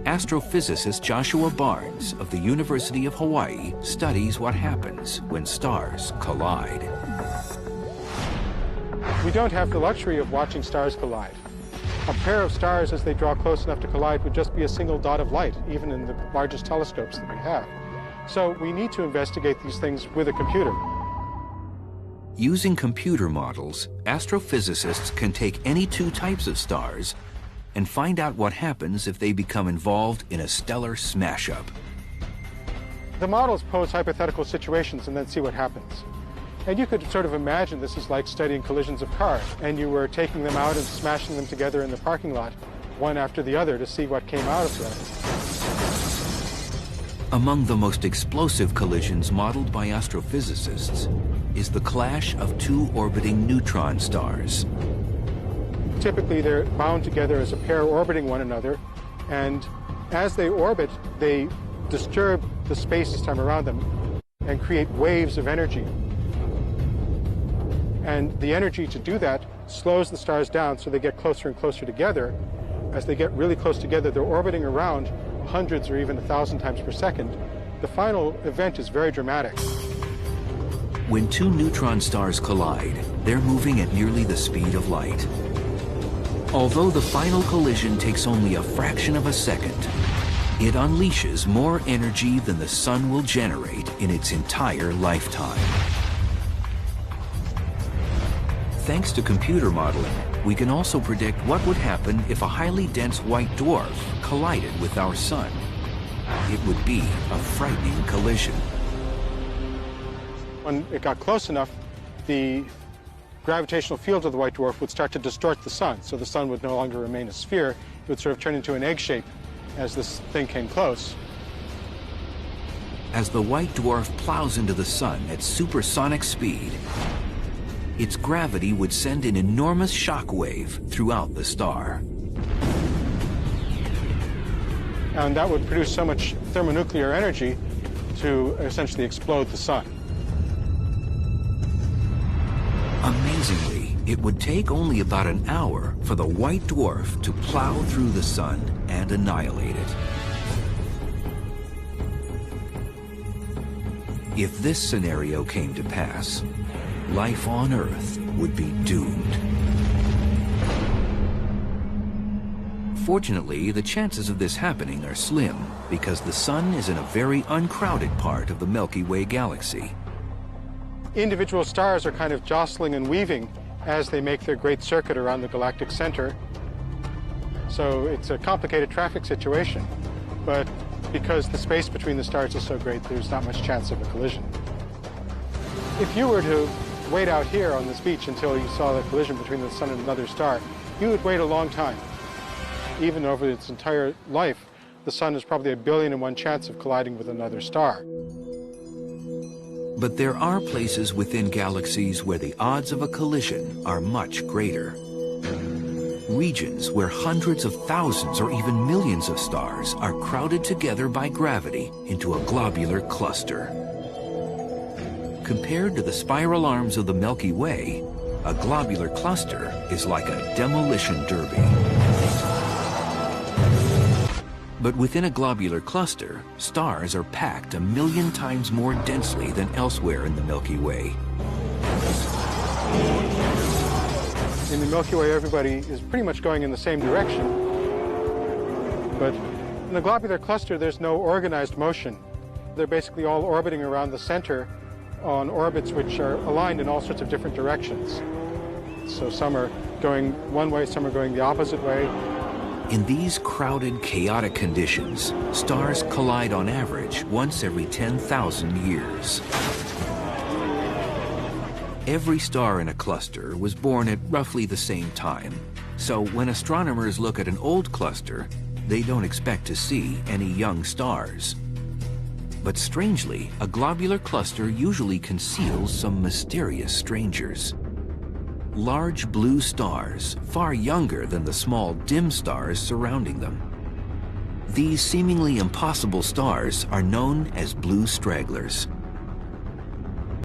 astrophysicist Joshua Barnes of the University of Hawaii studies what happens when stars collide. We don't have the luxury of watching stars collide. A pair of stars, as they draw close enough to collide, would just be a single dot of light, even in the largest telescopes that we have. So we need to investigate these things with a computer. Using computer models, astrophysicists can take any two types of stars and find out what happens if they become involved in a stellar smash-up. The models pose hypothetical situations and then see what happens. And you could sort of imagine this is like studying collisions of cars, and you were taking them out and smashing them together in the parking lot, one after the other, to see what came out of them. Among the most explosive collisions modeled by astrophysicists is the clash of two orbiting neutron stars. Typically, they're bound together as a pair orbiting one another, and as they orbit, they disturb the space-time around them and create waves of energy. And the energy to do that slows the stars down so they get closer and closer together. As they get really close together, they're orbiting around hundreds or even 1,000 times per second. The final event is very dramatic. When two neutron stars collide, they're moving at nearly the speed of light. Although the final collision takes only a fraction of a second, it unleashes more energy than the sun will generate in its entire lifetime. Thanks to computer modeling, we can also predict what would happen if a highly dense white dwarf collided with our sun. It would be a frightening collision. When it got close enough, the gravitational field of the white dwarf would start to distort the sun, so the sun would no longer remain a sphere. It would sort of turn into an egg shape as this thing came close. As the white dwarf plows into the sun at supersonic speed, its gravity would send an enormous shock wave throughout the star. And that would produce so much thermonuclear energy to essentially explode the sun. Amazingly, it would take only about an hour for the white dwarf to plow through the sun and annihilate it. If this scenario came to pass, life on Earth would be doomed. Fortunately, the chances of this happening are slim because the sun is in a very uncrowded part of the Milky Way galaxy. Individual stars are kind of jostling and weaving as they make their great circuit around the galactic center. So it's a complicated traffic situation, but because the space between the stars is so great, there's not much chance of a collision. If you were to wait out here on this beach until you saw the collision between the sun and another star, you would wait a long time. Even over its entire life, the sun has probably 1,000,000,001 chance of colliding with another star. But there are places within galaxies where the odds of a collision are much greater. Regions where hundreds of thousands or even millions of stars are crowded together by gravity into a globular cluster. Compared to the spiral arms of the Milky Way, a globular cluster is like a demolition derby. But within a globular cluster, stars are packed 1,000,000 times more densely than elsewhere in the Milky Way. In the Milky Way, everybody is pretty much going in the same direction. But in the globular cluster, there's no organized motion. They're basically all orbiting around the center on orbits which are aligned in all sorts of different directions. So some are going one way, some are going the opposite way. In these crowded, chaotic conditions, stars collide on average once every 10,000 years. Every star in a cluster was born at roughly the same time. So when astronomers look at an old cluster, they don't expect to see any young stars. But strangely, a globular cluster usually conceals some mysterious strangers. Large blue stars, far younger than the small dim stars surrounding them. These seemingly impossible stars are known as blue stragglers.